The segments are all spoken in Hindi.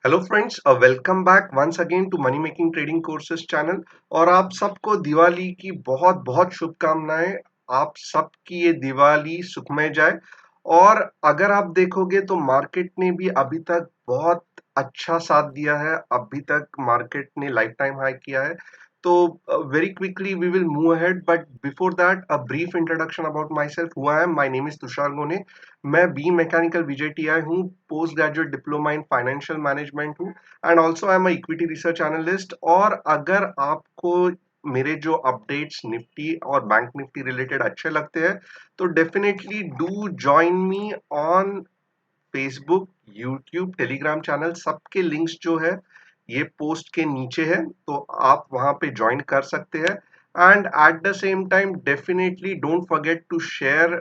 Hello friends, welcome back once again to money making trading courses channel. और आप सबको दिवाली की बहुत बहुत शुभकामनाएं। आप सबकी ये दिवाली सुखमय जाए। और अगर आप देखोगे तो मार्केट ने भी अभी तक बहुत अच्छा साथ दिया है। अभी तक मार्केट ने लाइफ टाइम हाई किया है। तो very quickly we will move ahead, but before that a brief introduction about myself. Who I am, my name is Tushar Gone. मैं बी मैकेनिकल विजेटीआई हूँ, post graduate diploma in financial management हूँ, and also I am equity research analyst. और अगर आपको मेरे जो अपडेट्स निफ्टी और बैंक निफ्टी रिलेटेड अच्छे लगते हैं तो definitely do join me on Facebook, YouTube, Telegram channel. सबके लिंक्स जो है ये पोस्ट के नीचे है, तो आप वहां पे ज्वाइन कर सकते हैं। And at the same time definitely don't forget to share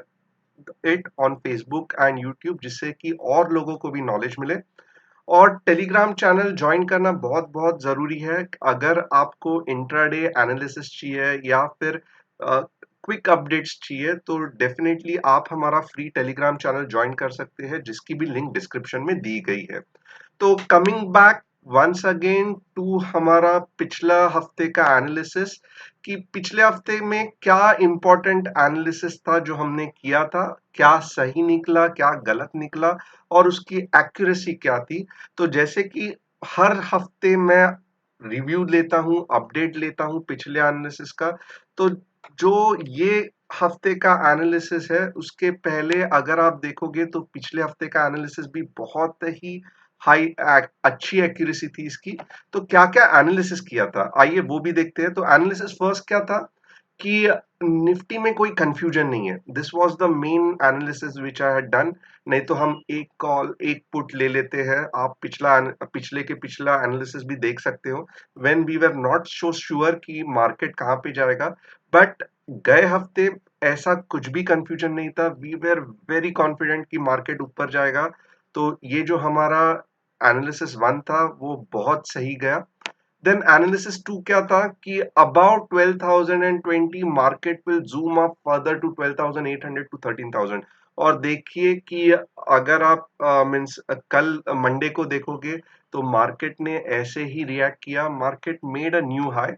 it on Facebook and YouTube, जिससे कि और लोगों को भी नॉलेज मिले। और टेलीग्राम चैनल ज्वाइन करना बहुत बहुत जरूरी है। अगर आपको इंट्राडे एनालिसिस चाहिए या फिर क्विक अपडेट्स चाहिए तो डेफिनेटली आप हमारा फ्री टेलीग्राम चैनल ज्वाइन कर सकते हैं, जिसकी भी लिंक डिस्क्रिप्शन में दी गई है। तो coming back once again to हमारा पिछला हफ्ते का एनालिसिस, कि पिछले हफ्ते में क्या इंपॉर्टेंट एनालिसिस था जो हमने किया था, क्या सही निकला, क्या गलत निकला, और उसकी एक्यूरेसी क्या थी। तो जैसे कि हर हफ्ते मैं रिव्यू लेता हूं, अपडेट लेता हूं पिछले एनालिसिस का। तो जो ये हफ्ते का एनालिसिस है उसके पहले अगर आप देखोगे तो पिछले हफ्ते का एनालिसिस भी बहुत ही हाई अच्छी एक्यूरेसी थी इसकी। तो क्या क्या एनालिसिस किया था आइए वो भी देखते हैं। तो एनालिसिस फर्स्ट क्या था कि निफ्टी में कोई कंफ्यूजन नहीं है। This was the main analysis which I had done. नहीं तो हम एक कॉल एक पुट ले लेते हैं। आप पिछले के पिछला एनालिसिस भी देख सकते हो, when we were not so sure कि मार्केट कहाँ पे जाएगा। बट गए हफ्ते ऐसा कुछ भी कंफ्यूजन नहीं था। वी वर वेरी कॉन्फिडेंट कि मार्केट ऊपर जाएगा। तो ये जो हमारा एनालिसिस वन था वो बहुत सही गया। देन एनालिसिस टू क्या था कि about 12,020 market will zoom up further to 12,800 to 13,000। और देखिए कि अगर आप मींस कल मंडे को देखोगे तो मार्केट ने ऐसे ही रिएक्ट किया। Market made a new high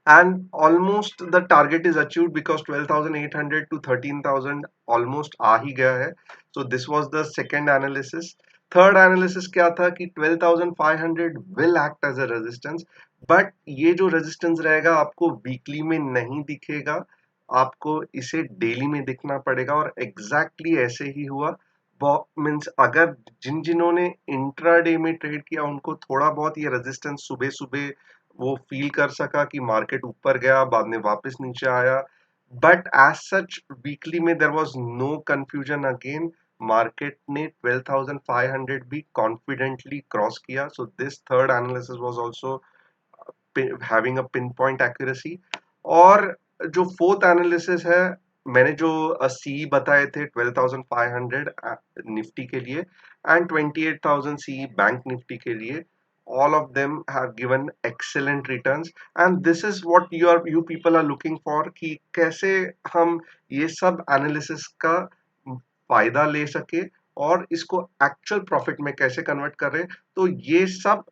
and almost the target is achieved because 12,800 to 13,000 almost आ ही गया है। So this was the second analysis. Third analysis क्या था कि 12,500 will act as a resistance, but ये जो resistance रहेगा आपको वीकली में नहीं दिखेगा, आपको इसे डेली में दिखना पड़ेगा। और एग्जैक्टली ऐसे ही हुआ। मीन्स अगर जिन्होंने इंट्राडे में ट्रेड किया उनको थोड़ा बहुत ये रेजिस्टेंस सुबह सुबह वो फील कर सका कि मार्केट ऊपर गया, बाद में वापस नीचे आया। बट एज सच वीकली में there was no confusion again. Market ने 12,500 भी कॉन्फिडेंटली क्रॉस किया। So this third analysis was also having a pin point accuracy. और जो फोर्थ एनालिसिस है, मैंने जो सी बताए थे 12,500 निफ्टी के लिए एंड 28,000 सी बैंक निफ्टी के लिए, all of them have given excellent returns, and this is what you people are looking for कि कैसे हम ये सब एनालिसिस का फायदा ले सके और इसको एक्चुअल प्रॉफिट में कैसे कन्वर्ट करें। तो ये सब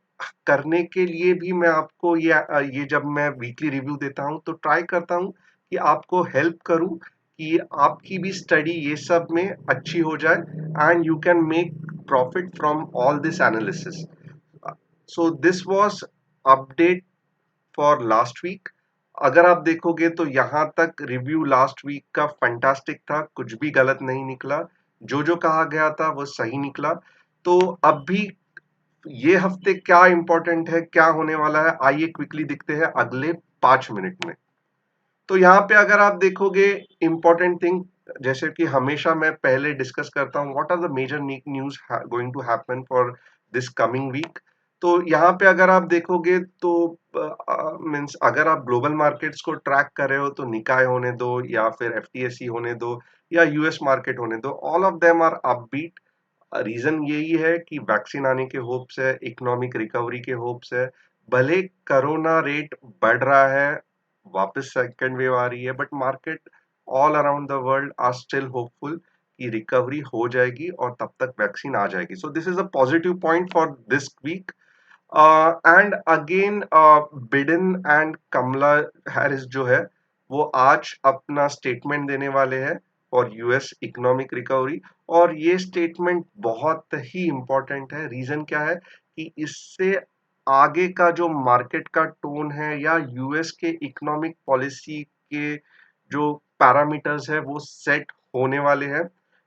करने के लिए भी मैं आपको ये जब मैं वीकली रिव्यू देता हूं तो ट्राई करता हूं कि आपको हेल्प करूं कि आपकी भी स्टडी ये सब में अच्छी हो जाए and you can make profit from all this analysis. So this was update for last week. अगर आप देखोगे तो यहाँ तक रिव्यू लास्ट वीक का फंटास्टिक था, कुछ भी गलत नहीं निकला। जो जो कहा गया था वो सही निकला। तो अब भी ये हफ्ते क्या इंपॉर्टेंट है, क्या होने वाला है, आइए क्विकली दिखते हैं अगले 5 मिनट में। तो यहाँ पे अगर आप देखोगे इंपॉर्टेंट थिंग, जैसे कि हमेशा मैं पहले डिस्कस करता हूँ what are the major news going to happen for this coming week. तो यहाँ पे अगर आप देखोगे तो मीन्स अगर आप ग्लोबल मार्केट्स को ट्रैक कर रहे हो तो निकाय होने दो या फिर एफटीएसई होने दो या यूएस मार्केट होने दो, all of them are upbeat. Reason यही है कि वैक्सीन आने के होप्स है, इकोनॉमिक रिकवरी के होप्स है। भले कोरोना रेट बढ़ रहा है, वापस सेकेंड वेव आ रही है, but market all around the world are still hopeful कि रिकवरी हो जाएगी और तब तक वैक्सीन आ जाएगी. So this is a positive point for this week. And again Biden and Kamala Harris जो है वो आज अपना स्टेटमेंट देने वाले हैं फॉर यूएस इकोनॉमिक रिकवरी. और ये स्टेटमेंट बहुत ही इंपॉर्टेंट है. रीजन क्या है कि इससे आगे का जो मार्केट का टोन है या यूएस के इकोनॉमिक पॉलिसी के जो पैरामीटर्स है वो सेट होने वाले हैं.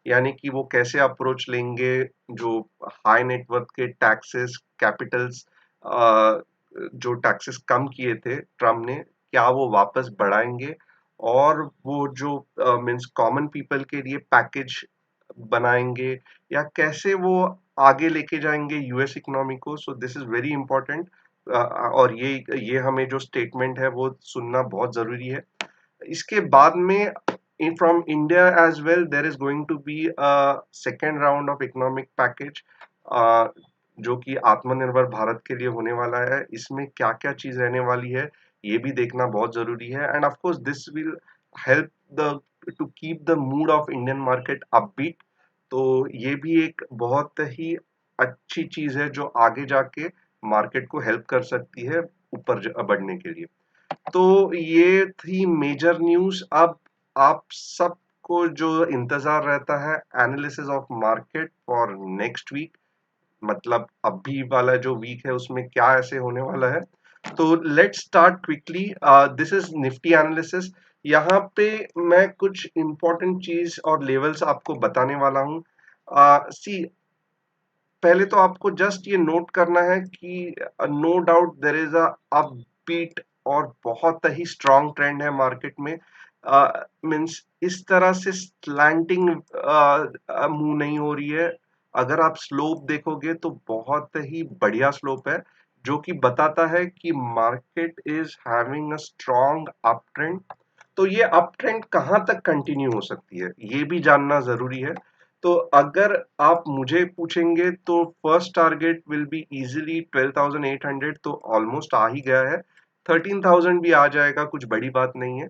यानी कि वो कैसे अप्रोच लेंगे जो हाई नेटवर्थ के टैक्सेस कैपिटल्स, जो टैक्सेस कम किए थे ट्रम्प ने, क्या वो वापस बढ़ाएंगे और वो जो मीन्स कॉमन पीपल के लिए पैकेज बनाएंगे या कैसे वो आगे लेके जाएंगे यूएस इकोनॉमी को. सो दिस इज वेरी इंपॉर्टेंट. और ये हमें जो स्टेटमेंट है वो सुनना बहुत जरूरी है. इसके बाद में from India as well, there is going to be a second round of economic package, जो कि आत्मनिर्भर भारत के लिए होने वाला है. इसमें क्या क्या चीज रहने वाली है ये भी देखना बहुत जरूरी है. End of course this will help the two keep the mood off Indian market upbeat. तो ये भी एक बहुत ही अच्छी चीज है जो आगे जाके मार्केट को हेल्प कर सकती है ऊपर बढ़ने के लिए. तो ये थी मेजर न्यूज. अब आप सबको जो इंतजार रहता है analysis of market for next week, मतलब अभी वाला जो वीक है उसमें क्या ऐसे होने वाला है. तो let's start quickly. This is Nifty analysis. यहाँ पे मैं कुछ इंपॉर्टेंट चीज और लेवल्स आपको बताने वाला हूँ. सी, पहले तो आपको जस्ट ये नोट करना है कि no doubt there is a upbeat और बहुत ही स्ट्रांग ट्रेंड है मार्केट में. मींस इस तरह से स्लैंटिंग मूव नहीं हो रही है. अगर आप स्लोप देखोगे तो बहुत ही बढ़िया स्लोप है जो कि बताता है कि market is having a strong up trend. तो ये अप ट्रेंड कहाँ तक कंटिन्यू हो सकती है ये भी जानना जरूरी है. तो अगर आप मुझे पूछेंगे तो first target will be easily 12,800. तो ऑलमोस्ट आ ही गया है. 13,000 भी आ जाएगा, कुछ बड़ी बात नहीं है.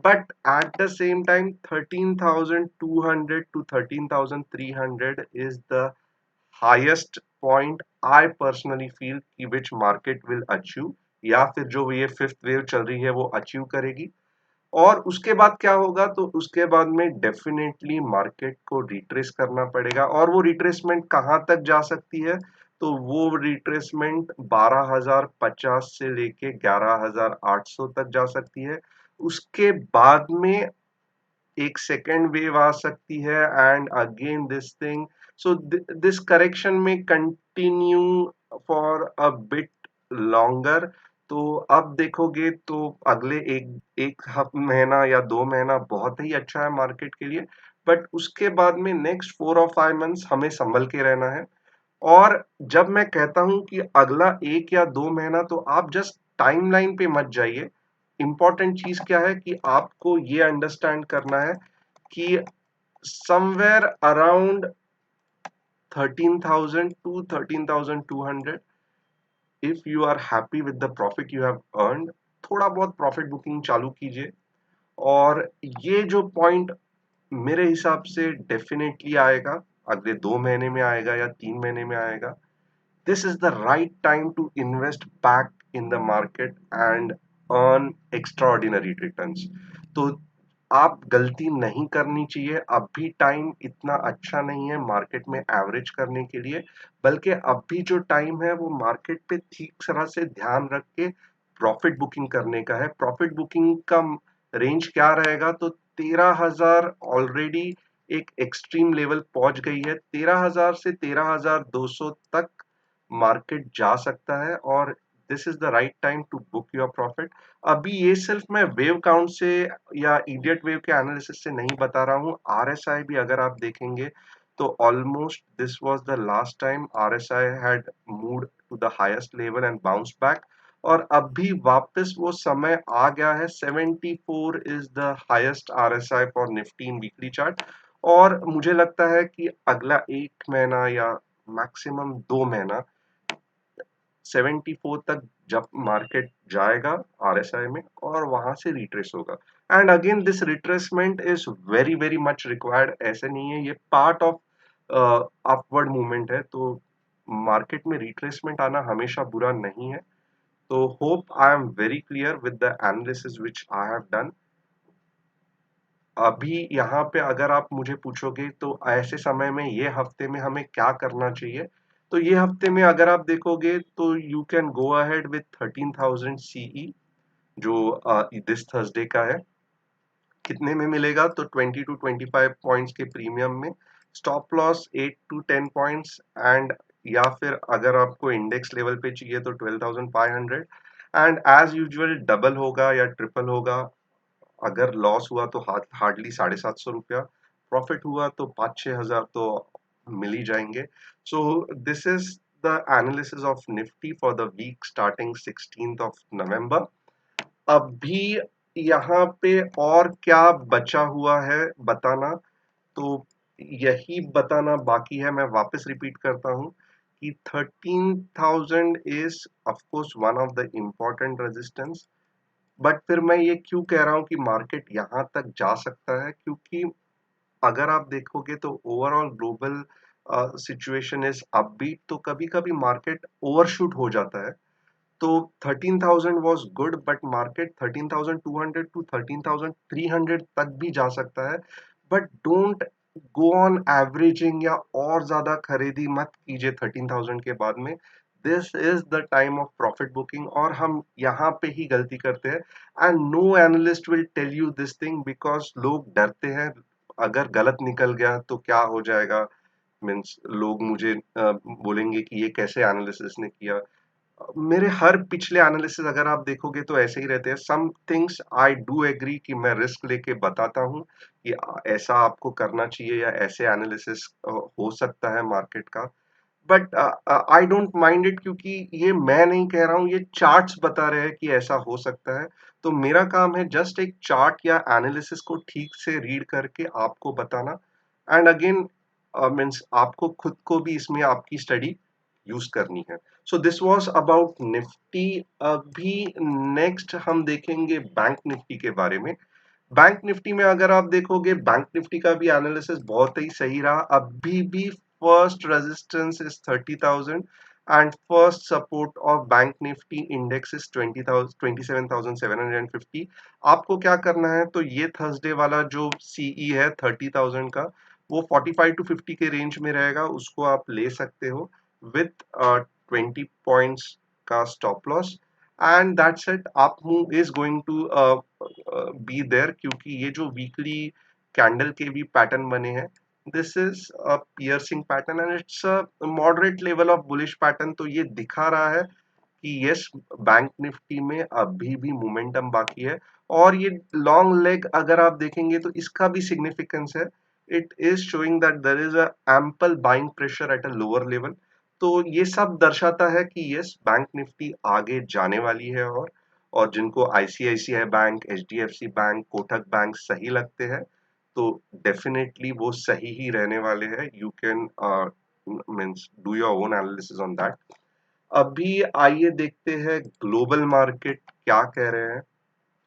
But at the same time 13,200 to 13,300 is the highest point I personally feel कि विच मार्केट विल अचीव, या फिर जो ये फिफ्थ वेव चल रही है वो अचीव करेगी. और उसके बाद क्या होगा, तो उसके बाद में डेफिनेटली मार्केट को रिट्रेस करना पड़ेगा. और वो रिट्रेसमेंट कहाँ तक जा सकती है, तो वो रिट्रेसमेंट 12,050 से लेके 11,800 तक जा सकती है. उसके बाद में एक सेकेंड वेव आ सकती है and again this thing. So this correction में continue for a bit longer. तो अब देखोगे तो अगले एक एक महीना या 2 महीना बहुत ही अच्छा है मार्केट के लिए. बट उसके बाद में नेक्स्ट 4 और 5 मंथ्स हमें संभल के रहना है. और जब मैं कहता हूं कि अगला 1 या 2 महीना, तो आप जस्ट टाइमलाइन पे मत जाइए. इंपॉर्टेंट चीज क्या है कि आपको ये अंडरस्टैंड करना है कि somewhere around 13,000 to 13,200, if you are happy with the profit you have earned, थोड़ा बहुत प्रॉफिट बुकिंग चालू कीजिए. और ये जो पॉइंट मेरे हिसाब से डेफिनेटली आएगा, अगले 2 महीने में आएगा या 3 महीने में आएगा. This is the right time to invest back in the market and earn extraordinary returns. तो आप गलती नहीं करनी चाहिए. अभी टाइम इतना अच्छा नहीं है मार्केट में एवरेज करने के लिए, बल्कि अभी जो टाइम है वो मार्केट पे ठीक तरह से ध्यान रख के प्रॉफिट बुकिंग करने का है. प्रॉफिट बुकिंग का रेंज क्या रहेगा, तो 13,000 ऑलरेडी एक एक्सट्रीम लेवल पहुंच गई है. 13,000 से 13,200 तक मार्केट जा सकता है और this is the right time to book your profit. अभी ये सिर्फ मैं वेव काउंट से या इडियट वेव के एनालिसिस से नहीं बता रहा हूँ. आरएसआई भी अगर आप देखेंगे तो almost this was the last time RSI had moved to the highest level and bounce back. और अभी वापस वो समय आ गया है. 74 is the highest RSI for Nifty in weekly chart. और मुझे लगता है कि अगला 1 महीना या मैक्सिमम 2 महीना 74 तक जब मार्केट जाएगा आरएसआई में और वहां से रिट्रेस होगा. And again this retracement is very very much required. ऐसे नहीं है, ये पार्ट ऑफ अपवर्ड मूवमेंट है, तो मार्केट में रिट्रेसमेंट आना हमेशा बुरा नहीं है। तो hope I am very clear with the analysis which I have done. अभी यहाँ पे अगर आप मुझे पूछोगे तो ऐसे समय में ये हफ्ते में हमें क्या करना चाहिए, तो ये हफ्ते में अगर आप देखोगे तो you can go ahead with 13,000 CE जो दिस थर्सडे का है। कितने में मिलेगा, तो 20 to 25 पॉइंट्स के प्रीमियम में। Stop loss 8 to 10 points, and या फिर अगर आपको इंडेक्स लेवल पे चाहिए तो 12,500। एंड एज यूजुअल डबल होगा या ट्रिपल होगा। अगर लॉस हुआ तो हार्डली 750 रुपया, प्रॉफिट हुआ तो 5-6 हजार तो मिल ही जाएंगे। So this is the analysis of Nifty for the week starting 16th of November। अभी यहाँ पे और क्या बचा हुआ है बताना, तो यही बताना बाकी है। मैं वापस रिपीट करता हूँ कि 13,000 is of course one of the important resistance. But फिर मैं ये क्यों कह रहा हूँ कि मार्केट यहाँ तक जा सकता है, क्योंकि अगर आप देखोगे तो overall global situation is upbeat, तो कभी कभी मार्केट ओवरशूट हो जाता है। तो 13,000 was good, but market 13,200 to 13,300 तक भी जा सकता है। But don't go on averaging या और ज्यादा खरीदी मत कीजिए 13,000 के बाद में। This is the time of profit booking, और हम यहाँ पे ही गलती करते हैं। And no analyst will tell you this thing, because लोग डरते हैं अगर गलत निकल गया तो क्या हो जाएगा। मीन्स लोग मुझे बोलेंगे कि ये कैसे एनालिसिस ने किया। मेरे हर पिछले एनालिसिस अगर आप देखोगे तो ऐसे ही रहते हैं। Some things I do agree कि मैं रिस्क लेके बताता हूँ कि ऐसा आपको करना चाहिए या ऐसे एनालिसिस हो सकता है मार्केट का। But I don't mind it, क्योंकि ये मैं नहीं कह रहा हूँ, ये चार्ट्स बता रहे हैं कि ऐसा हो सकता है। तो मेरा काम है जस्ट एक चार्ट या एनालिसिस को ठीक से रीड करके आपको बताना। एंड अगेन मीन्स आपको खुद को भी इसमें आपकी स्टडी यूज करनी है। सो दिस वाज अबाउट निफ्टी। अभी नेक्स्ट हम देखेंगे बैंक निफ्टी के बारे में। बैंक निफ्टी में अगर आप देखोगे, बैंक निफ्टी का भी एनालिसिस बहुत ही सही रहा। अभी भी first resistance is 30,000 and first support of bank Nifty index is 27,750। आपको क्या करना है, तो ये थर्सडे वाला जो सीई है 30,000 का, वो 45 to 50 के रेंज में रहेगा, उसको आप ले सकते हो विथ 20 पॉइंट्स का stop loss. And that's it. Up move is going to be there, क्योंकि ये जो वीकली कैंडल के भी पैटर्न बने हैं, this is a piercing pattern and it's a moderate level of bullish pattern. तो ये दिखा रहा है कि यस, बैंक निफ्टी में अभी भी मोमेंटम बाकी है। और ये लॉन्ग लेग अगर आप देखेंगे तो इसका भी सिग्निफिकेंस है। It is showing that there is a ample buying pressure at a lower level. तो ये सब दर्शाता है कि यस, बैंक निफ्टी आगे जाने वाली है। और जिनको ICICI bank, HDFC bank, Kotak bank सही लगते हैं, तो डेफिनेटली वो सही ही रहने वाले हैं। You can means do your own analysis on that. अभी आइए देखते हैं ग्लोबल मार्केट क्या कह रहे हैं।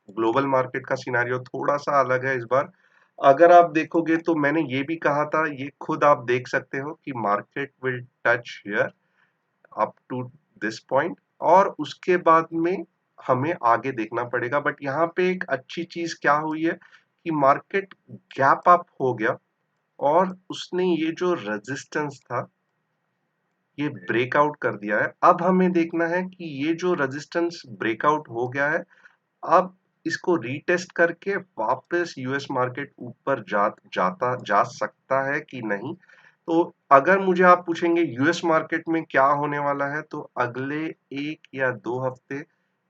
ग्लोबल मार्केट का सिनेरियो थोड़ा सा अलग है इस बार। अगर आप देखोगे तो मैंने ये भी कहा था, ये खुद आप देख सकते हो कि market will touch here up to this point, और उसके बाद में हमें आगे देखना पड़ेगा। बट यहाँ पे एक अच्छी चीज क्या हुई है कि मार्केट गैप अप हो गया, और उसने ये जो रेजिस्टेंस था ये ब्रेकआउट कर दिया है। अब हमें देखना है कि ये जो रेजिस्टेंस ब्रेकआउट हो गया है, अब इसको रीटेस्ट करके वापस यूएस मार्केट ऊपर जा सकता है कि नहीं। तो अगर मुझे आप पूछेंगे यूएस मार्केट में क्या होने वाला है, तो अगले 1 या 2 हफ्ते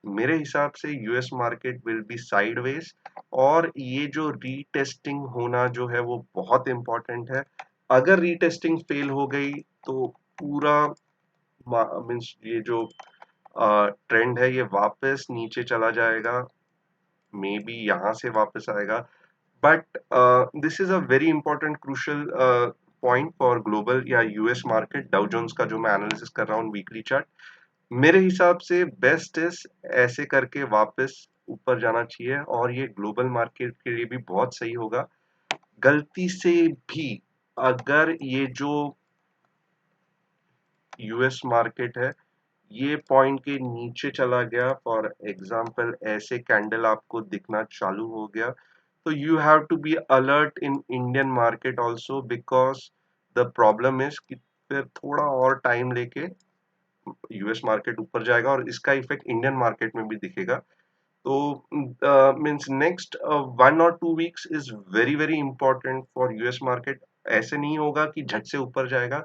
मेरे हिसाब से US market will be sideways. और ये जो रीटेस्टिंग होना जो है वो बहुत इंपॉर्टेंट है। अगर रीटेस्टिंग फेल हो गई तो पूरा मीन्स ये जो ट्रेंड है ये वापस नीचे चला जाएगा, मे बी यहाँ से वापस आएगा। But this is a very important crucial point for global या यूएस मार्केट। डाउ जोन्स का जो मैं एनालिसिस कर रहा हूँ वीकली चार्ट, मेरे हिसाब से बेस्ट इज ऐसे करके वापस ऊपर जाना चाहिए और ये ग्लोबल मार्केट के लिए भी बहुत सही होगा। गलती से भी अगर ये जो यूएस मार्केट है ये पॉइंट के नीचे चला गया, फॉर एग्जांपल ऐसे कैंडल आपको दिखना चालू हो गया, तो you have to be alert in Indian market also, because the problem is कि फिर थोड़ा और टाइम लेके यूएस मार्केट ऊपर जाएगा और इसका इफेक्ट इंडियन मार्केट में भी दिखेगा। तो means next 1 or 2 weeks is very very important for US market. ऐसे नहीं होगा कि झट से ऊपर जाएगा।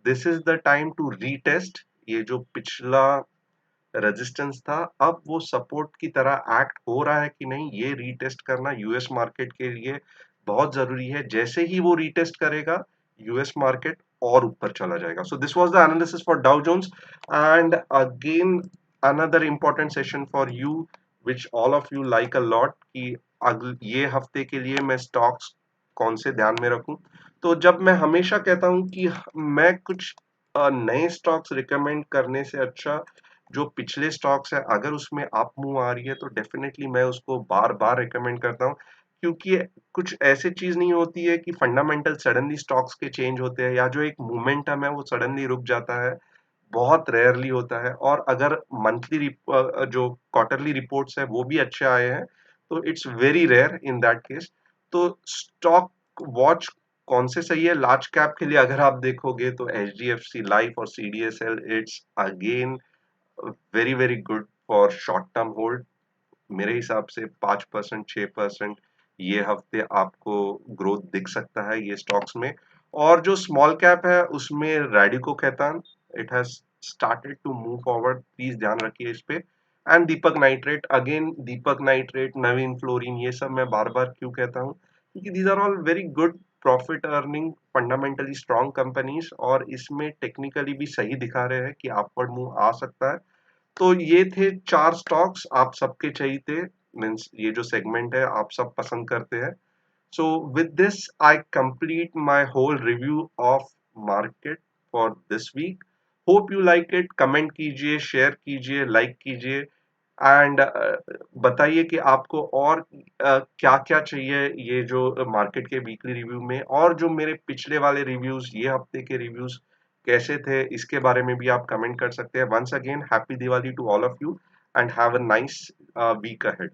This is the time to retest ये जो पिछला रेजिस्टेंस था, अब वो सपोर्ट की तरह एक्ट हो रहा है कि नहीं, ये रीटेस्ट करना यूएस मार्केट के लिए बहुत जरूरी है। जैसे ही वो रीटेस्ट करेगा यूएस मार्केट और ऊपर चला जाएगा। So this was the analysis for Dow Jones and again another important session for you which all of you like a lot कि ये हफ्ते के लिए मैं स्टॉक्स कौन से ध्यान में रखूं। तो जब मैं हमेशा कहता हूं कि मैं कुछ नए स्टॉक्स रिकमेंड करने से अच्छा जो पिछले स्टॉक्स है अगर उसमें अप मूव आ रही है तो डेफिनेटली मैं उसको बार बार रिकमेंड करता हूँ, क्योंकि कुछ ऐसी चीज नहीं होती है कि फंडामेंटल सडनली स्टॉक्स के चेंज होते हैं या जो एक मोमेंटम है वो सडनली रुक जाता है। बहुत रेयरली होता है। और अगर मंथली जो क्वार्टरली रिपोर्ट्स है वो भी अच्छे आए हैं तो it's very rare in that case. तो स्टॉक वॉच कौन से सही है लार्ज कैप के लिए, अगर आप देखोगे तो H D F C life और C D S L it's again very very good for short term hold. मेरे हिसाब से 5% 6% ये हफ्ते आपको ग्रोथ दिख सकता है ये स्टॉक्स में। और जो स्मॉल कैप है उसमें Radico Khaitan, it has started to move forward, please ध्यान रखिए इस पे। And Deepak nitrate, again Deepak nitrate, Navin fluorine, ये सब मैं बार बार क्यों कहता हूँ क्योंकि these are all very good profit earning fundamentally strong companies और इसमें टेक्निकली भी सही दिखा रहे हैं कि अपवर्ड मूव आ सकता है। तो ये थे 4 स्टॉक्स, आप सबके चाहिए थे। मीन्स ये जो सेगमेंट है आप सब पसंद करते हैं। So with this I complete my whole review of market for this week. Hope you like it. Comment कीजिए, शेयर कीजिए, लाइक कीजिए एंड बताइए कि आपको और क्या क्या चाहिए ये जो मार्केट के वीकली रिव्यू में, और जो मेरे पिछले वाले रिव्यूज, ये हफ्ते के रिव्यूज कैसे थे इसके बारे में भी आप कमेंट कर सकते हैं। Once again happy Diwali to all of you and have a nice week ahead.